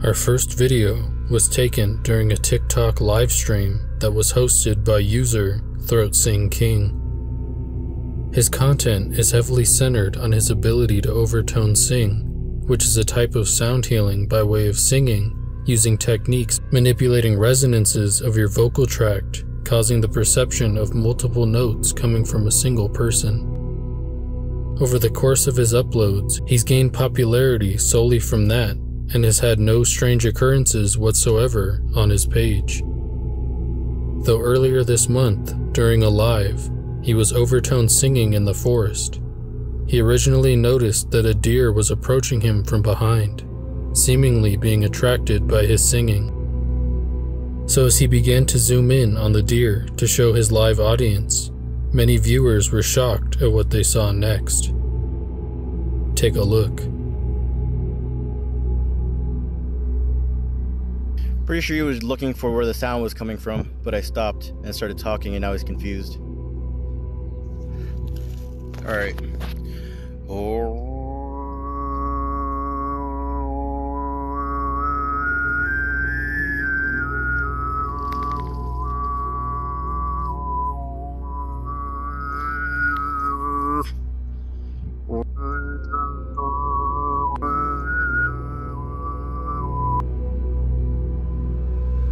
Our first video was taken during a TikTok live stream that was hosted by user Throat Sing King. His content is heavily centered on his ability to overtone sing, which is a type of sound healing by way of singing using techniques manipulating resonances of your vocal tract, causing the perception of multiple notes coming from a single person. Over the course of his uploads, he's gained popularity solely from that and has had no strange occurrences whatsoever on his page. Though earlier this month, during a live, he was overtone singing in the forest. He originally noticed that a deer was approaching him from behind, seemingly being attracted by his singing. So as he began to zoom in on the deer to show his live audience, many viewers were shocked at what they saw next. Take a look. Pretty sure he was looking for where the sound was coming from, but I stopped and started talking and now he's confused. Alright.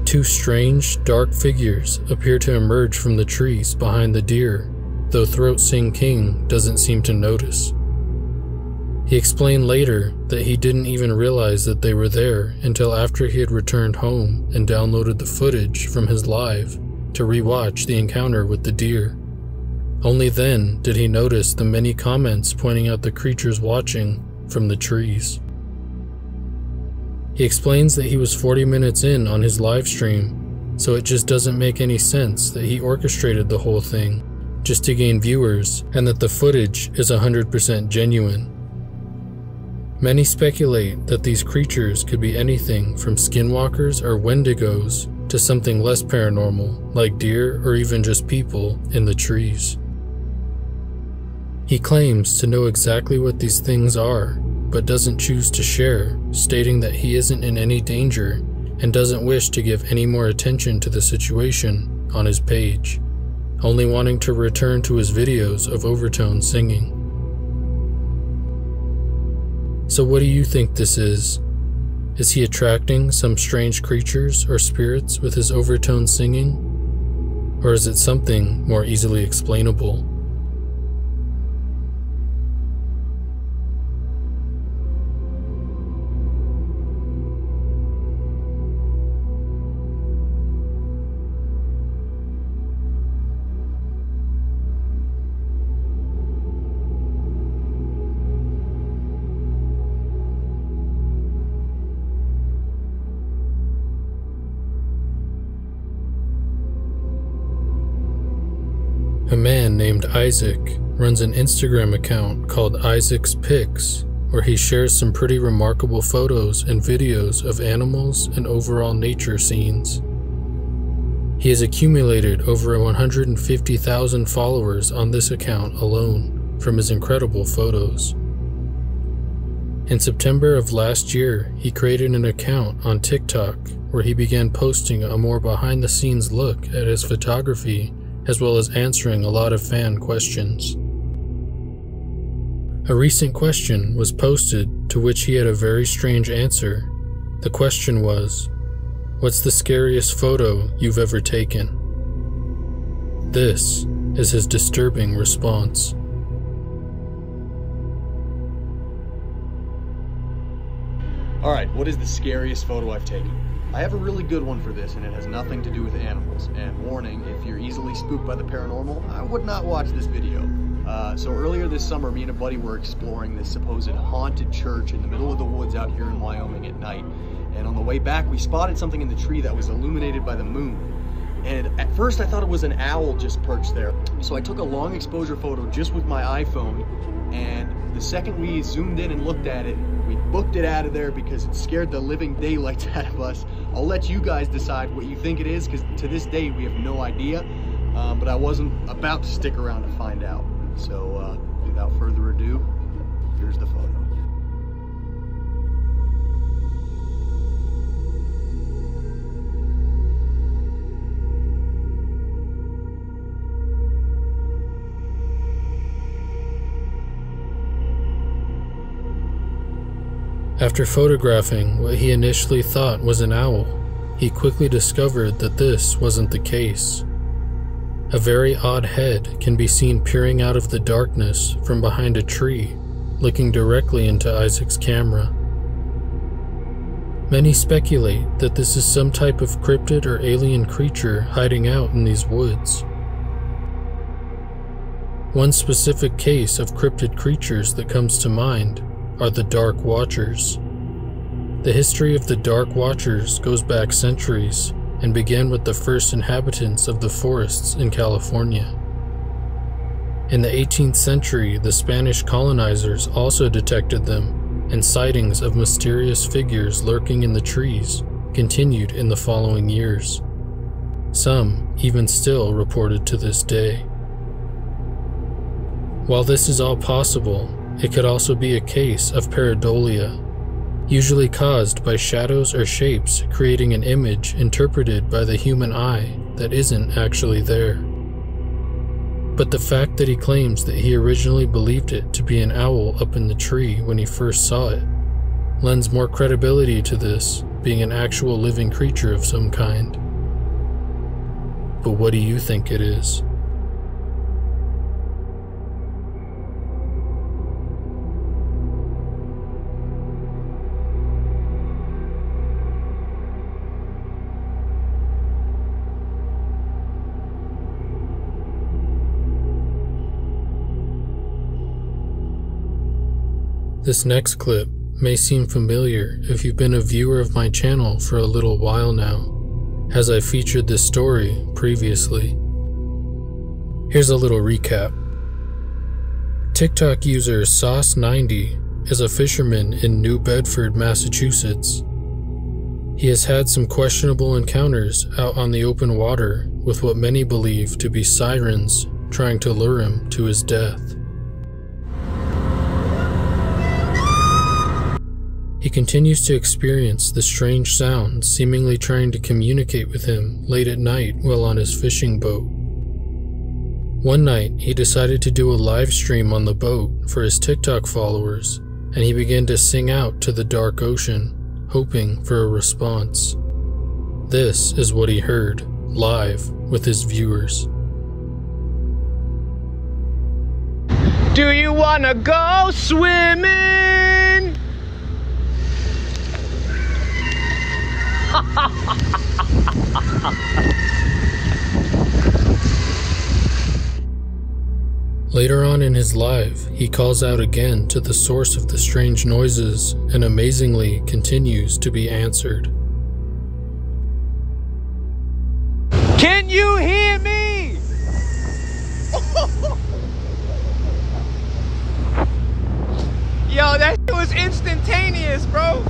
Two strange, dark figures appear to emerge from the trees behind the deer, though Throat Sing King doesn't seem to notice. He explained later that he didn't even realize that they were there until after he had returned home and downloaded the footage from his live to rewatch the encounter with the deer. Only then did he notice the many comments pointing out the creatures watching from the trees. He explains that he was 40 minutes in on his live stream, so it just doesn't make any sense that he orchestrated the whole thing just to gain viewers and that the footage is 100% genuine. Many speculate that these creatures could be anything from skinwalkers or wendigos to something less paranormal like deer or even just people in the trees. He claims to know exactly what these things are, but doesn't choose to share, stating that he isn't in any danger and doesn't wish to give any more attention to the situation on his page, only wanting to return to his videos of overtone singing. So what do you think this is? Is he attracting some strange creatures or spirits with his overtone singing? Or is it something more easily explainable? A man named Isaac runs an Instagram account called Isaac's Pics, where he shares some pretty remarkable photos and videos of animals and overall nature scenes. He has accumulated over 150,000 followers on this account alone from his incredible photos. In September of last year, he created an account on TikTok where he began posting a more behind-the-scenes look at his photography as well as answering a lot of fan questions. A recent question was posted to which he had a very strange answer. The question was, "What's the scariest photo you've ever taken?" This is his disturbing response. Alright, what is the scariest photo I've taken? I have a really good one for this, and it has nothing to do with animals. And warning, if you're easily spooked by the paranormal, I would not watch this video. So earlier this summer, me and a buddy were exploring this supposed haunted church in the middle of the woods out here in Wyoming at night. And on the way back, we spotted something in the tree that was illuminated by the moon. And at first I thought it was an owl just perched there. So I took a long exposure photo just with my iPhone, and the second we zoomed in and looked at it, we booked it out of there because it scared the living daylights out of us. I'll let you guys decide what you think it is, because to this day we have no idea, but I wasn't about to stick around to find out. So without further ado, here's the photo. After photographing what he initially thought was an owl, he quickly discovered that this wasn't the case. A very odd head can be seen peering out of the darkness from behind a tree, looking directly into Isaac's camera. Many speculate that this is some type of cryptid or alien creature hiding out in these woods. One specific case of cryptid creatures that comes to mind are the Dark Watchers. The history of the Dark Watchers goes back centuries and began with the first inhabitants of the forests in California. In the 18th century, the Spanish colonizers also detected them, and sightings of mysterious figures lurking in the trees continued in the following years. Some even still reported to this day. While this is all possible, it could also be a case of pareidolia, usually caused by shadows or shapes creating an image interpreted by the human eye that isn't actually there. But the fact that he claims that he originally believed it to be an owl up in the tree when he first saw it lends more credibility to this being an actual living creature of some kind. But what do you think it is? This next clip may seem familiar if you've been a viewer of my channel for a little while now, as I featured this story previously. Here's a little recap. TikTok user Sauce90 is a fisherman in New Bedford, Massachusetts. He has had some questionable encounters out on the open water with what many believe to be sirens trying to lure him to his death. He continues to experience the strange sounds seemingly trying to communicate with him late at night while on his fishing boat. One night, he decided to do a live stream on the boat for his TikTok followers, and he began to sing out to the dark ocean, hoping for a response. This is what he heard, live with his viewers. Do you wanna go swimming? Later on in his live, he calls out again to the source of the strange noises and amazingly continues to be answered. Can you hear me? Yo, that shit was instantaneous, bro.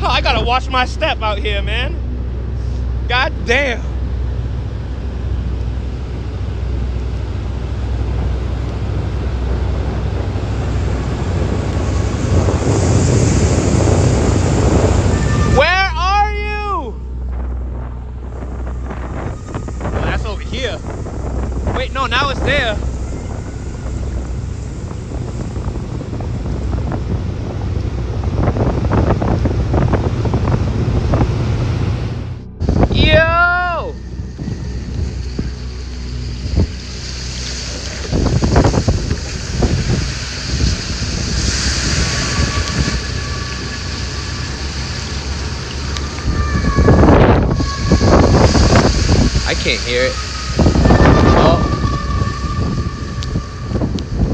Oh, I gotta watch my step out here, man. God damn. Where are you? Oh, that's over here. Wait, no, now it's there. Yo! I can't hear it. Oh.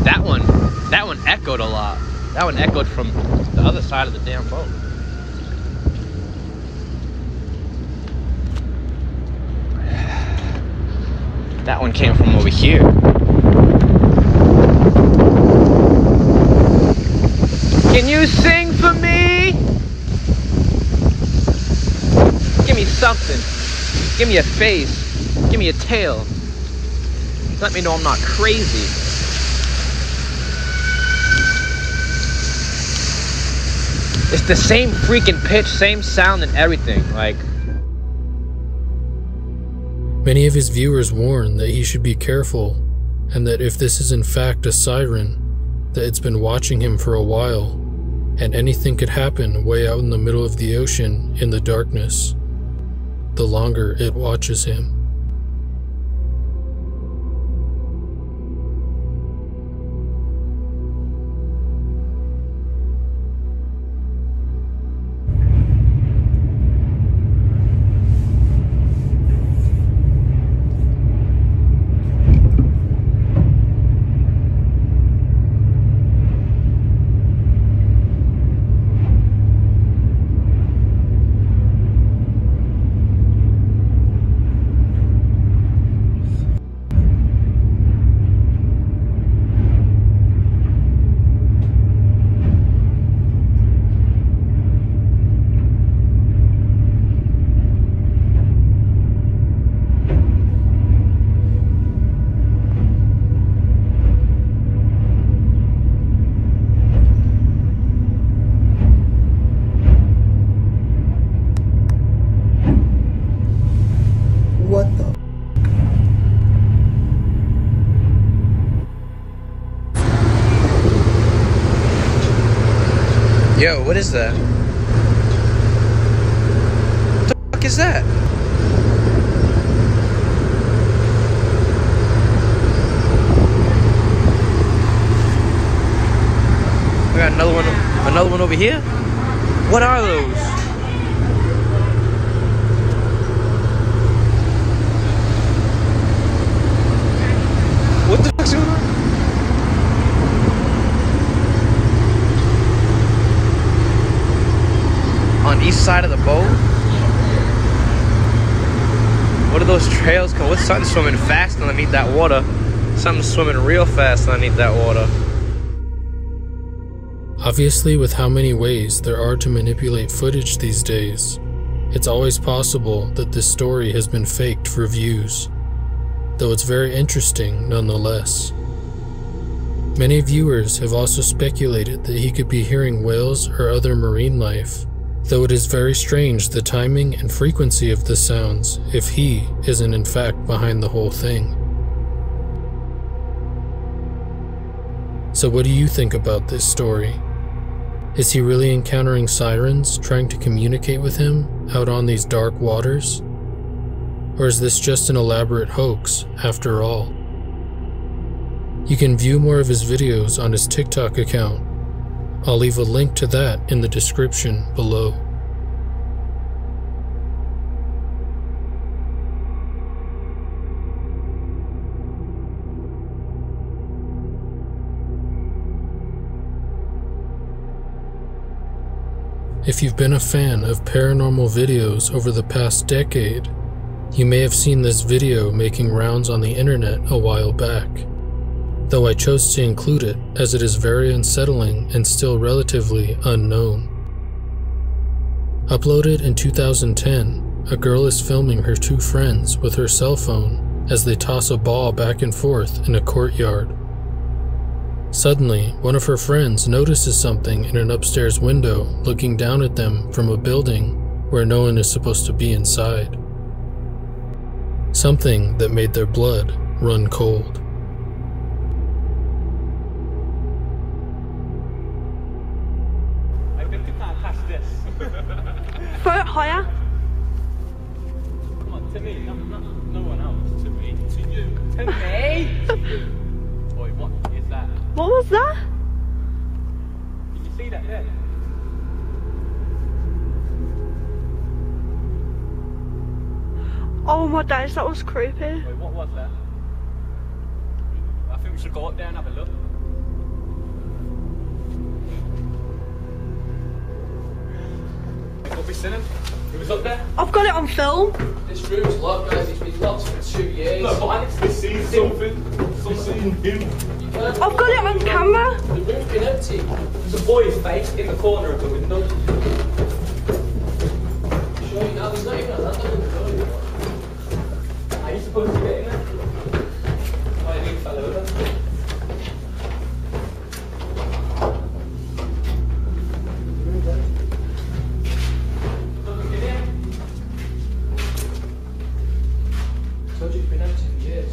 That one echoed a lot. That one echoed from the other side of the damn boat. That one came from over here. Can you sing for me? Give me something. Give me a face. Give me a tail. Let me know I'm not crazy. It's the same freaking pitch, same sound and everything. Like, Many of his viewers warn that he should be careful, and that if this is in fact a siren, that it's been watching him for a while, and anything could happen way out in the middle of the ocean in the darkness, the longer it watches him. What the? Yo, what is that? What the fuck is that? We got another one over here? What are those? What the fuck's going on? On each side of the boat? What are those trails called? What's something swimming fast underneath that water? Something swimming real fast underneath that water. Obviously, with how many ways there are to manipulate footage these days, it's always possible that this story has been faked for views, though it's very interesting nonetheless. Many viewers have also speculated that he could be hearing whales or other marine life, though it is very strange the timing and frequency of the sounds if he isn't in fact behind the whole thing. So what do you think about this story? Is he really encountering sirens trying to communicate with him out on these dark waters? Or is this just an elaborate hoax after all? You can view more of his videos on his TikTok account. I'll leave a link to that in the description below. If you've been a fan of paranormal videos over the past decade, you may have seen this video making rounds on the internet a while back, though I chose to include it as it is very unsettling and still relatively unknown. Uploaded in 2010, a girl is filming her two friends with her cell phone as they toss a ball back and forth in a courtyard. Suddenly, one of her friends notices something in an upstairs window looking down at them from a building where no one is supposed to be inside. Something that made their blood run cold. I think you can't pass this. Throw it higher. Come on, to me, no one else. To me, to you. To me! Boy, what is that? What was that? Can you see that there? Oh my days, that was creepy. Wait, what was that? I think we should go up there and have a look. What we seen him? He was up there? I've got it on film. This room's locked, guys. It's been locked for 2 years. No, but I actually seen something. Something him. I've got it on camera. The room's been empty. There's a boy's face in the corner of the window. Show you now, there's not even a lamp on the door anymore. Are you supposed to get in there? Why did he fell over? I told you it's been empty for years.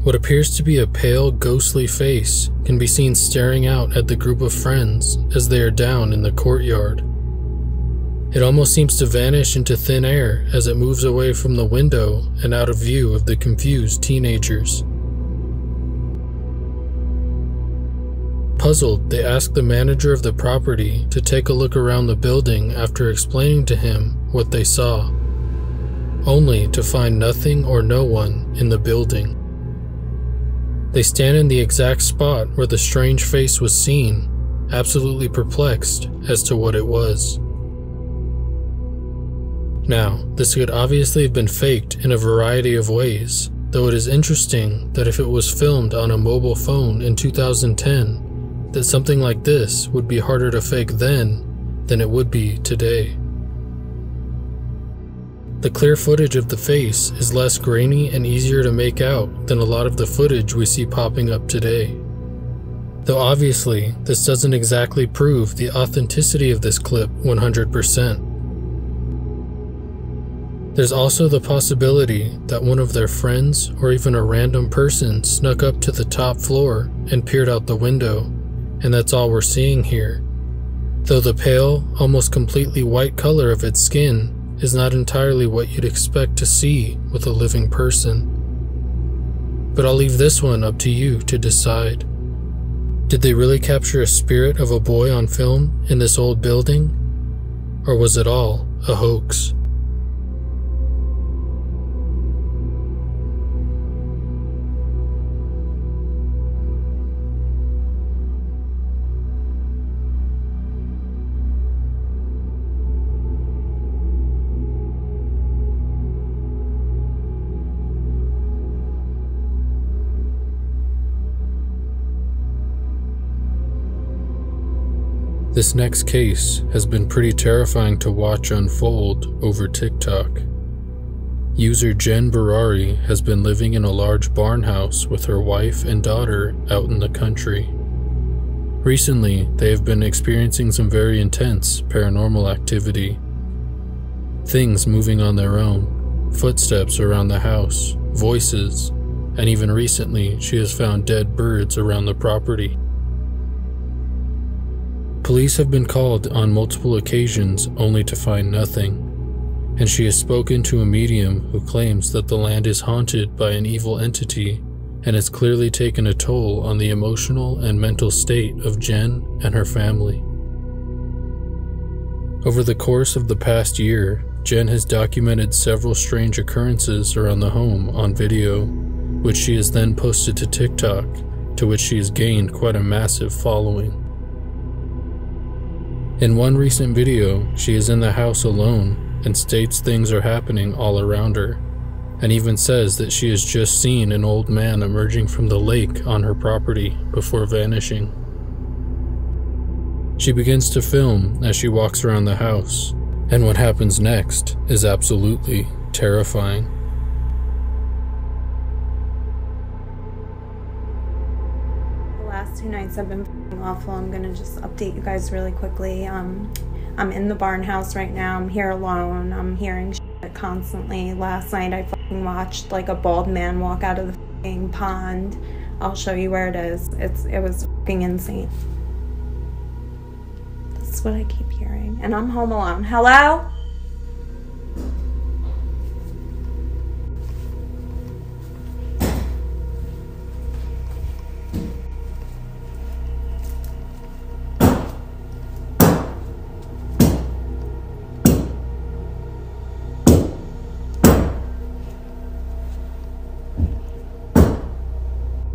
What appears to be a pale, ghostly face can be seen staring out at the group of friends as they are down in the courtyard. It almost seems to vanish into thin air as it moves away from the window and out of view of the confused teenagers. Puzzled, they ask the manager of the property to take a look around the building after explaining to him what they saw, only to find nothing or no one in the building. They stand in the exact spot where the strange face was seen, absolutely perplexed as to what it was. Now, this could obviously have been faked in a variety of ways, though it is interesting that if it was filmed on a mobile phone in 2010, that something like this would be harder to fake then than it would be today. The clear footage of the face is less grainy and easier to make out than a lot of the footage we see popping up today. Though obviously, this doesn't exactly prove the authenticity of this clip 100%. There's also the possibility that one of their friends or even a random person snuck up to the top floor and peered out the window, and that's all we're seeing here. Though the pale, almost completely white color of its skin is not entirely what you'd expect to see with a living person. But I'll leave this one up to you to decide. Did they really capture a spirit of a boy on film in this old building? Or was it all a hoax? This next case has been pretty terrifying to watch unfold over TikTok. User Jen Barari has been living in a large barn house with her wife and daughter out in the country. Recently, they have been experiencing some very intense paranormal activity. Things moving on their own, footsteps around the house, voices, and even recently she has found dead birds around the property. Police have been called on multiple occasions only to find nothing, and she has spoken to a medium who claims that the land is haunted by an evil entity and has clearly taken a toll on the emotional and mental state of Jen and her family. Over the course of the past year, Jen has documented several strange occurrences around the home on video, which she has then posted to TikTok, to which she has gained quite a massive following. In one recent video, she is in the house alone and states things are happening all around her, and even says that she has just seen an old man emerging from the lake on her property before vanishing. She begins to film as she walks around the house, and what happens next is absolutely terrifying. The last 2 nights I've been awful. I'm gonna just update you guys really quickly. I'm in the barn house right now. I'm here alone. I'm hearing shit constantly. Last night I fucking watched like a bald man walk out of the fucking pond. I'll show you where it is. It was fucking insane. That's what I keep hearing. And I'm home alone. Hello?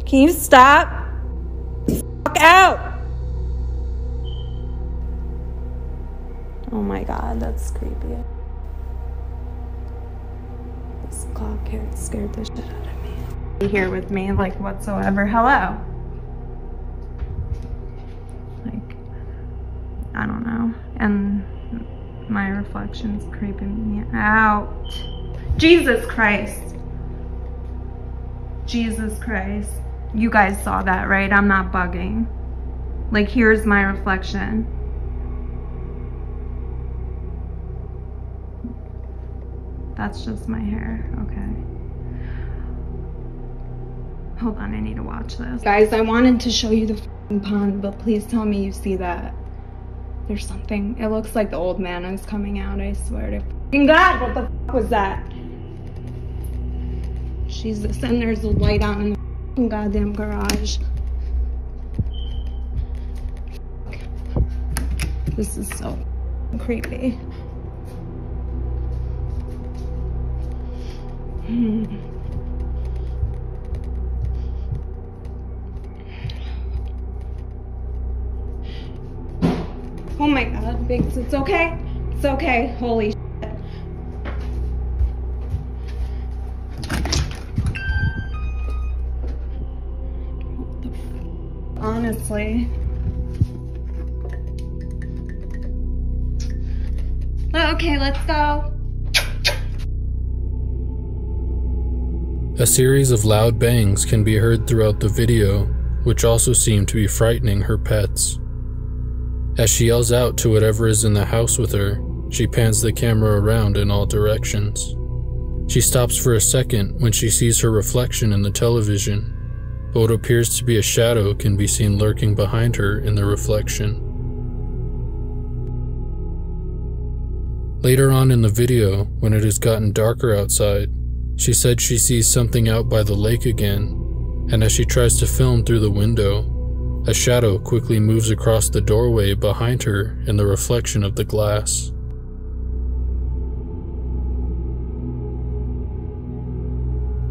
Can you stop? Fuck out! Oh my god, that's creepy. This clock here scared the shit out of me. Be here with me, like, whatsoever. Hello? Like, I don't know. And my reflection's creeping me out. Jesus Christ. Jesus Christ. You guys saw that, right? I'm not bugging. Like, here's my reflection. That's just my hair, okay. Hold on, I need to watch this. Guys, I wanted to show you the f***ing pond, but please tell me you see that. There's something. It looks like the old man is coming out, I swear to f***ing God. What the f*** was that? Jesus, and there's a light on in the f***ing goddamn garage. This is so creepy. Oh my God, Biggs, it's okay. It's okay. Holy shit. Honestly. Okay, let's go. A series of loud bangs can be heard throughout the video, which also seem to be frightening her pets. As she yells out to whatever is in the house with her, she pans the camera around in all directions. She stops for a second when she sees her reflection in the television, but what appears to be a shadow can be seen lurking behind her in the reflection. Later on in the video, when it has gotten darker outside, she said she sees something out by the lake again, and as she tries to film through the window, a shadow quickly moves across the doorway behind her in the reflection of the glass.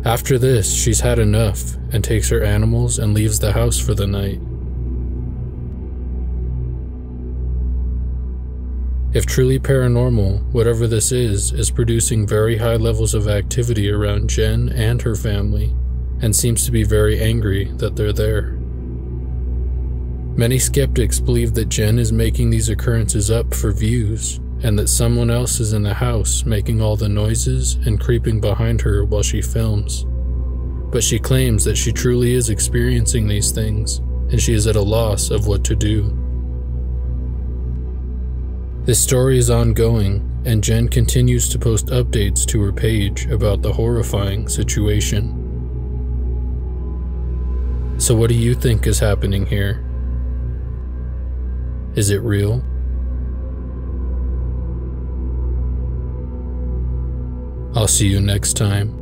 After this, she's had enough and takes her animals and leaves the house for the night. If truly paranormal, whatever this is producing very high levels of activity around Jen and her family, and seems to be very angry that they're there. Many skeptics believe that Jen is making these occurrences up for views, and that someone else is in the house making all the noises and creeping behind her while she films. But she claims that she truly is experiencing these things, and she is at a loss of what to do. This story is ongoing, and Jen continues to post updates to her page about the horrifying situation. So what do you think is happening here? Is it real? I'll see you next time.